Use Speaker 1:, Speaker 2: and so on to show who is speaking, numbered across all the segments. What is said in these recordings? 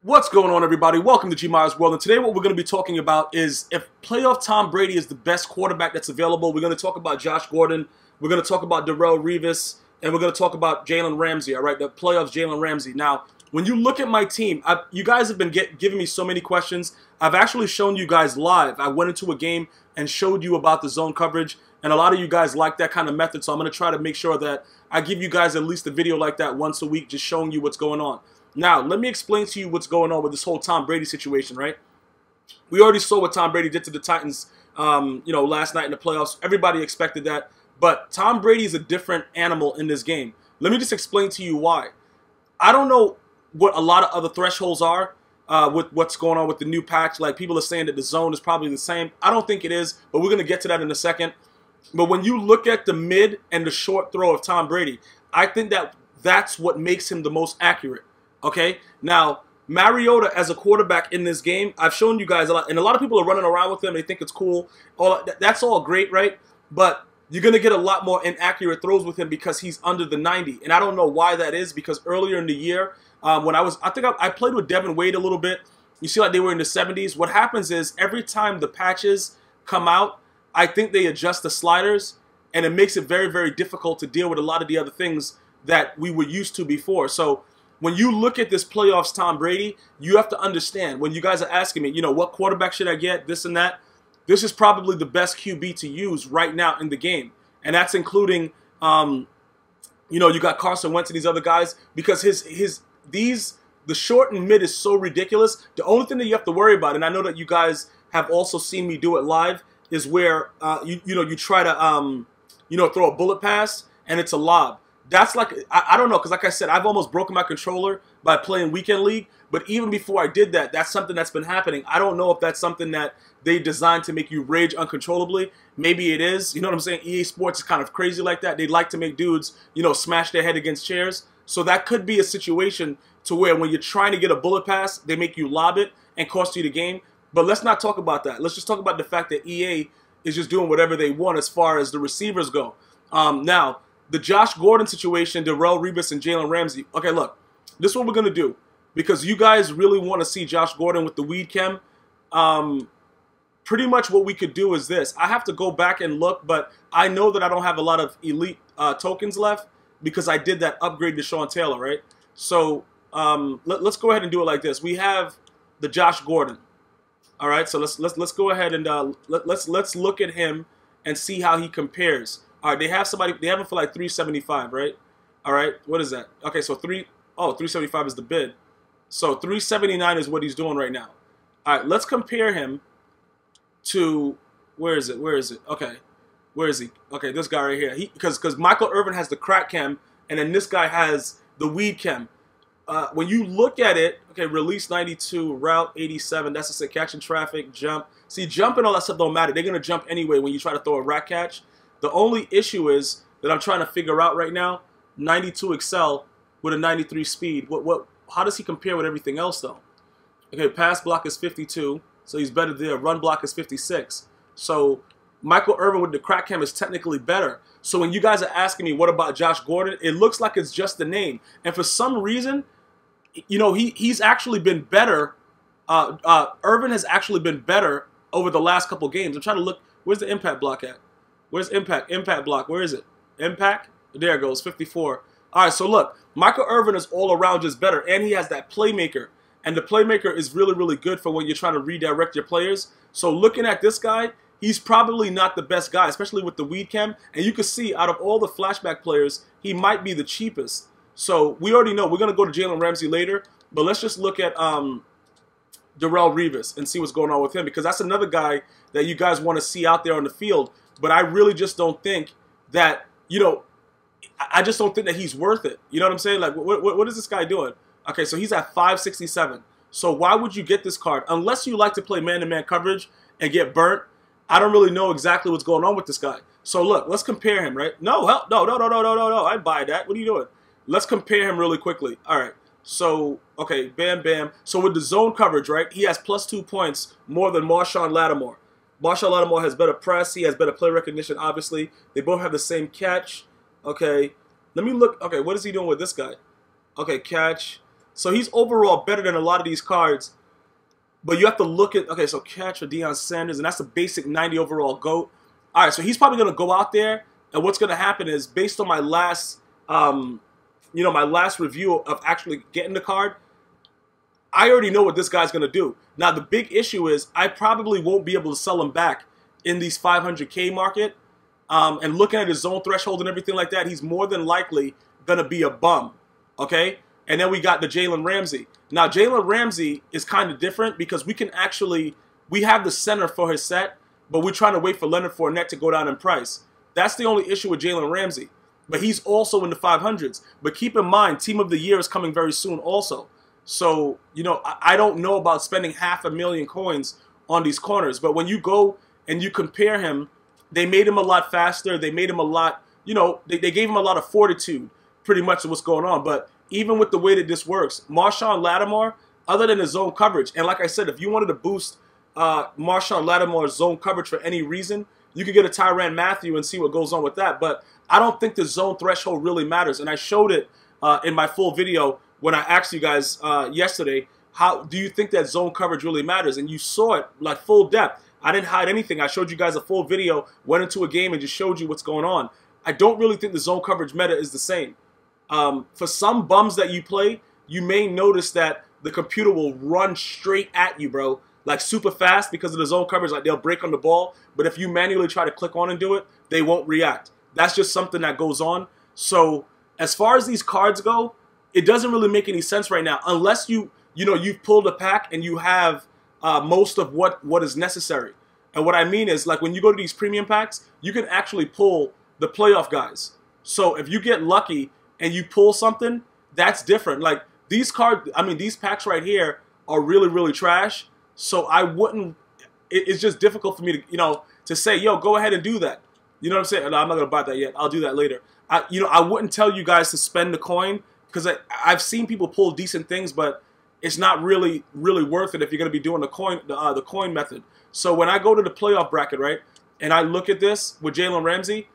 Speaker 1: What's going on, everybody? Welcome to GmiasWorld, and today what we're going to be talking about is if playoff Tom Brady is the best quarterback that's available. We're going to talk about Josh Gordon, we're going to talk about Darrelle Revis, and we're going to talk about Jalen Ramsey, all right, the playoffs Jalen Ramsey. Now, when you look at my team, you guys have been giving me so many questions. I've actually shown you guys live. I went into a game and showed you about the zone coverage, and a lot of you guys like that kind of method, so I'm going to try to make sure that I give you guys at least a video like that once a week, just showing you what's going on. Now, let me explain to you what's going on with this whole Tom Brady situation, right? We already saw what Tom Brady did to the Titans, last night in the playoffs. Everybody expected that. But Tom Brady is a different animal in this game. Let me just explain to you why. I don't know what a lot of other thresholds are with what's going on with the new patch. Like, people are saying that the zone is probably the same. I don't think it is, but we're going to get to that in a second. But when you look at the mid and the short throw of Tom Brady, I think that that's what makes him the most accurate. Okay, now Mariota as a quarterback in this game, I've shown you guys a lot, and a lot of people are running around with him. They think it's cool. That's all great, right? But you're going to get a lot more inaccurate throws with him because he's under the 90, and I don't know why that is. Because earlier in the year, when I played with Devin Wade a little bit. You see, like, they were in the 70s. What happens is every time the patches come out, I think they adjust the sliders, and it makes it very, very difficult to deal with a lot of the other things that we were used to before. So when you look at this playoffs Tom Brady, you have to understand, when you guys are asking me, what quarterback should I get, this and that, this is probably the best QB to use right now in the game. And that's including, you got Carson Wentz and these other guys, because the short and mid is so ridiculous. The only thing that you have to worry about, and I know that you guys have also seen me do it live, is where you try to throw a bullet pass and it's a lob. That's like, I don't know, because like I said, I've almost broken my controller by playing Weekend League. But even before I did that, that's something that's been happening. I don't know if that's something that they designed to make you rage uncontrollably. Maybe it is. You know what I'm saying? EA Sports is kind of crazy like that. They like to make dudes, smash their head against chairs. So that could be a situation to where when you're trying to get a bullet pass, they make you lob it and cost you the game. But let's not talk about that. Let's just talk about the fact that EA is just doing whatever they want as far as the receivers go. Now, the Josh Gordon situation, Darrelle Revis and Jalen Ramsey. Okay, look, this is what we're going to do. Because you guys really want to see Josh Gordon with the weed chem. Pretty much what we could do is this. I have to go back and look, but I know that I don't have a lot of elite tokens left because I did that upgrade to Sean Taylor, right? So let's go ahead and do it like this. We have the Josh Gordon. All right, so let's go ahead and let's look at him and see how he compares. All right, they have him for like 375, right? All right, what is that? Okay, so 375 is the bid. So 379 is what he's doing right now. All right, let's compare him to, where is it? Okay, where is he? Okay, this guy right here. Because Michael Irvin has the crack chem, and then this guy has the weed chem. When you look at it, okay, release 92, route 87, that's just a catching traffic, jump. See, jump and all that stuff don't matter. They're going to jump anyway when you try to throw a rack catch. The only issue is that I'm trying to figure out right now, 92 Excel with a 93 speed. How does he compare with everything else, though? Okay, pass block is 52, so he's better there. Run block is 56. So Michael Irvin with the crack cam is technically better. So when you guys are asking me, what about Josh Gordon? It looks like it's just the name. And for some reason, he's actually been better. Irvin has actually been better over the last couple games. I'm trying to look. Where's the impact block at? Where's impact? Impact block. Where is it? Impact? There it goes. 54. All right, so look. Michael Irvin is all around just better, and he has that playmaker. And the playmaker is really, really good for when you're trying to redirect your players. So looking at this guy, he's probably not the best guy, especially with the weed chem. And you can see out of all the flashback players, he might be the cheapest. So we already know. We're going to go to Jalen Ramsey later. But let's just look at Darrelle Revis and see what's going on with him. Because that's another guy that you guys want to see out there on the field. But I really just don't think that, I just don't think that he's worth it. You know what I'm saying? Like, what is this guy doing? Okay, so he's at 567. So why would you get this card? Unless you like to play man-to-man coverage and get burnt, I don't really know exactly what's going on with this guy. So look, let's compare him, right? No, I buy that. What are you doing? Let's compare him really quickly. All right. So, okay, bam, bam. So with the zone coverage, right, he has +2 points more than Marshawn Lattimore. Marshawn Lattimore has better press. He has better play recognition, obviously. They both have the same catch. Okay, let me look. Okay, what is he doing with this guy? Okay, catch. So he's overall better than a lot of these cards. But you have to look at, okay, so catch for Deion Sanders, and that's a basic 90 overall GOAT. All right, so he's probably going to go out there, and what's going to happen is, based on my last, my last review of actually getting the card, I already know what this guy's going to do. Now, the big issue is I probably won't be able to sell him back in these 500K market. And looking at his zone threshold and everything like that, he's more than likely going to be a bum, okay? And then we got the Jalen Ramsey. Now, Jalen Ramsey is kind of different because we have the center for his set, but we're trying to wait for Leonard Fournette to go down in price. That's the only issue with Jalen Ramsey. But he's also in the 500s. But keep in mind, Team of the Year is coming very soon also. So, I don't know about spending 500,000 coins on these corners. But when you go and you compare him, they made him a lot faster. They made him a lot, they gave him a lot of fortitude, pretty much, of what's going on. But even with the way that this works, Marshawn Lattimore, other than his zone coverage, and like I said, if you wanted to boost Marshawn Lattimore's zone coverage for any reason, you could get a Tyrann Mathieu and see what goes on with that. But I don't think the zone threshold really matters. And I showed it in my full video when I asked you guys yesterday, how do you think that zone coverage really matters? And you saw it like full depth. I didn't hide anything. I showed you guys a full video, went into a game and just showed you what's going on. I don't really think the zone coverage meta is the same. For some bums that you play, you may notice that the computer will run straight at you, bro. Like super fast because of the zone coverage. Like they'll break on the ball. But if you manually try to click on and do it, they won't react. That's just something that goes on. So as far as these cards go, it doesn't really make any sense right now. Unless you've pulled a pack and you have most of what is necessary. And what I mean is, like, when you go to these premium packs, you can actually pull the playoff guys. So if you get lucky and you pull something, that's different. Like these packs right here are really, really trash. So I wouldn't, it's just difficult for me to, to say, yo, go ahead and do that. You know what I'm saying? No, I'm not going to buy that yet. I'll do that later. I wouldn't tell you guys to spend the coin because I've seen people pull decent things, but it's not really worth it if you're going to be doing the coin method. So when I go to the playoff bracket, right, and I look at this with Jalen Ramsey,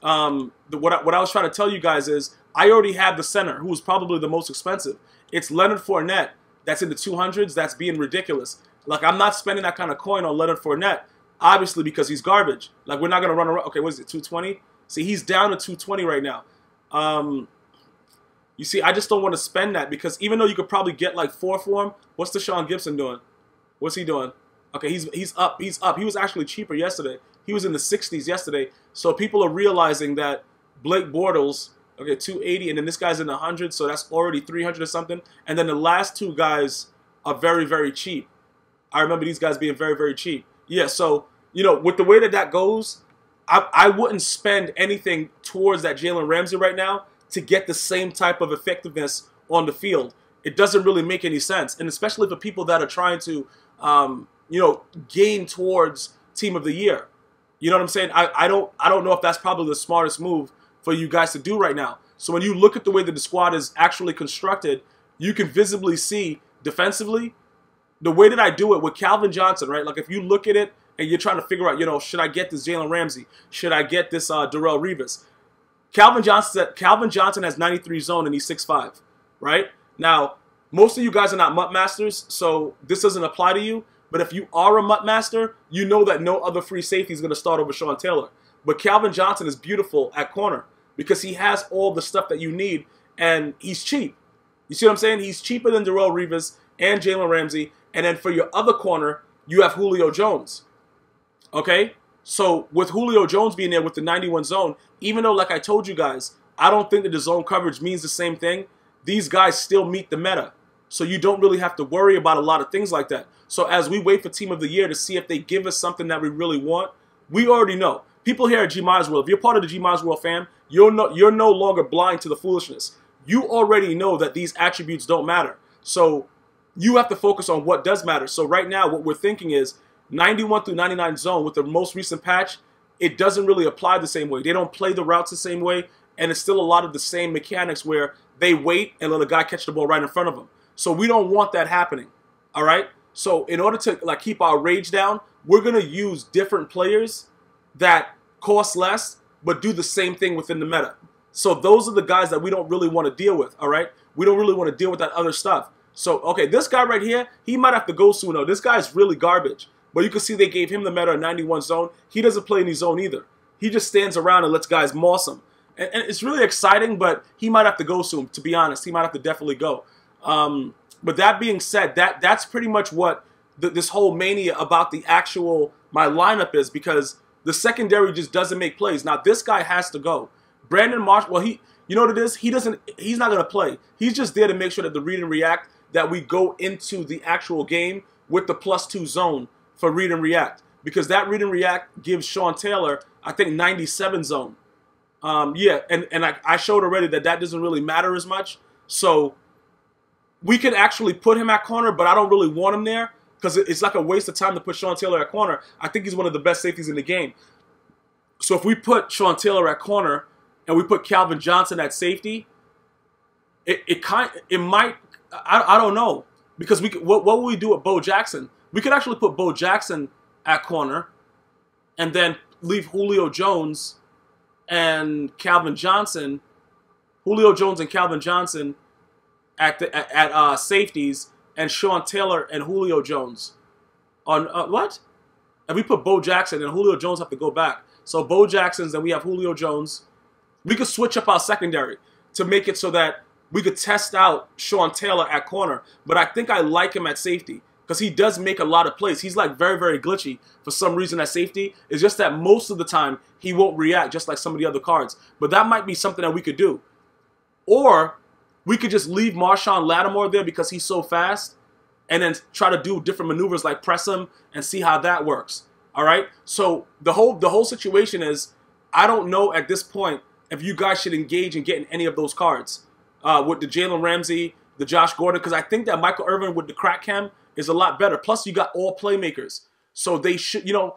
Speaker 1: what I was trying to tell you guys is I already have the center, who is probably the most expensive. It's Leonard Fournette that's in the 200s. That's being ridiculous. Like, I'm not spending that kind of coin on Leonard Fournette, obviously, because he's garbage. Like, we're not going to run around. Okay, what is it, 220? See, he's down to 220 right now. You see, I just don't want to spend that because even though you could probably get like 4 for him, what's Deshaun Gibson doing? What's he doing? Okay, he's up. He's up. He was actually cheaper yesterday. He was in the 60s yesterday. So people are realizing that Blake Bortles, okay, 280, and then this guy's in the 100, so that's already 300 or something. And then the last two guys are very, very cheap. I remember these guys being very, very cheap. Yeah, so, with the way that goes, I wouldn't spend anything towards that Jalen Ramsey right now to get the same type of effectiveness on the field. It doesn't really make any sense. And especially for people that are trying to, gain towards Team of the Year. You know what I'm saying? I don't know if that's probably the smartest move for you guys to do right now. So when you look at the way that the squad is actually constructed, you can visibly see defensively, the way that I do it with Calvin Johnson, right? Like if you look at it and you're trying to figure out, should I get this Jalen Ramsey? Should I get this Darrelle Revis? Calvin Johnson has 93 zone and he's 6'5", right? Now, most of you guys are not MUT masters, so this doesn't apply to you. But if you are a MUT master, you know that no other free safety is going to start over Sean Taylor. But Calvin Johnson is beautiful at corner because he has all the stuff that you need, and he's cheap. You see what I'm saying? He's cheaper than Darrelle Revis and Jalen Ramsey. And then for your other corner, you have Julio Jones. Okay? So with Julio Jones being there with the 91 zone, even though, like I told you guys, I don't think that the zone coverage means the same thing, these guys still meet the meta. So you don't really have to worry about a lot of things like that. So as we wait for Team of the Year to see if they give us something that we really want, we already know. People here at GmiasWorld, if you're part of the GmiasWorld fam, you're no longer blind to the foolishness. You already know that these attributes don't matter. So you have to focus on what does matter. So right now, what we're thinking is 91 through 99 zone with the most recent patch, it doesn't really apply the same way. They don't play the routes the same way, and it's still a lot of the same mechanics where they wait and let a guy catch the ball right in front of them. So we don't want that happening, all right? So in order to keep our rage down, we're going to use different players that cost less but do the same thing within the meta. So those are the guys that we don't really want to deal with, all right? we don't really want to deal with that other stuff. So, okay, this guy right here, he might have to go soon, though. This guy's really garbage. But you can see they gave him the meta 91 zone. He doesn't play any zone either. He just stands around and lets guys moss him. And it's really exciting, but he might have to go soon, to be honest. He might have to definitely go. But that being said, that's pretty much what this whole mania about the actual, my lineup is, because the secondary just doesn't make plays. Now, this guy has to go. Brandon Marsh, well, you know what it is? He's not going to play. He's just there to make sure that the read and react, that we go into the actual game with the +2 zone for read and react. Because that read and react gives Sean Taylor, I think, 97 zone. Yeah, and I showed already that doesn't really matter as much. So we could actually put him at corner, but I don't really want him there because it's like a waste of time to put Sean Taylor at corner. I think he's one of the best safeties in the game. So if we put Sean Taylor at corner and we put Calvin Johnson at safety, it might, I don't know, because what would we do with Bo Jackson? We could actually put Bo Jackson at corner and then leave Julio Jones and Calvin Johnson, at safeties, and Sean Taylor and Julio Jones on what? And we put Bo Jackson and Julio Jones have to go back. So Bo Jackson's, then we have Julio Jones. We could switch up our secondary to make it so that we could test out Sean Taylor at corner. But I think I like him at safety because he does make a lot of plays. He's like very, very glitchy for some reason at safety. It's just that most of the time he won't react just like some of the other cards. But that might be something that we could do. Or we could just leave Marshawn Lattimore there because he's so fast and then try to do different maneuvers like press him and see how that works. All right? So the whole situation is, I don't know at this point if you guys should engage in getting any of those cards with the Jalen Ramsey, the Josh Gordon, because I think that Michael Irvin with the crack cam is a lot better. Plus, you got all playmakers. So they should, you know,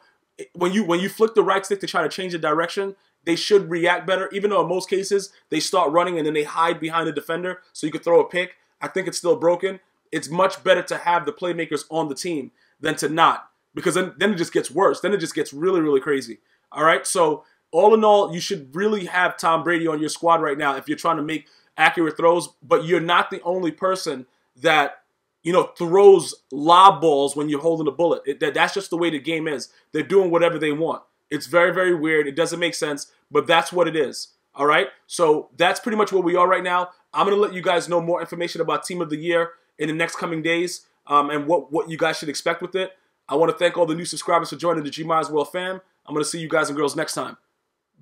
Speaker 1: when you flick the right stick to try to change the direction, they should react better, even though in most cases they start running and then they hide behind the defender so you can throw a pick. I think it's still broken. It's much better to have the playmakers on the team than to not, because then it just gets worse. Then it just gets really, really crazy. All right? So all in all, you should really have Tom Brady on your squad right now if you're trying to make accurate throws, but you're not the only person that, you know, throws lob balls when you're holding a bullet. That's just the way the game is. They're doing whatever they want. It's very, very weird. It doesn't make sense, but that's what it is. All right? So that's pretty much where we are right now. I'm going to let you guys know more information about Team of the Year in the next coming days and what you guys should expect with it. I want to thank all the new subscribers for joining the GmiasWorld fam. I'm going to see you guys and girls next time.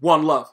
Speaker 1: One love.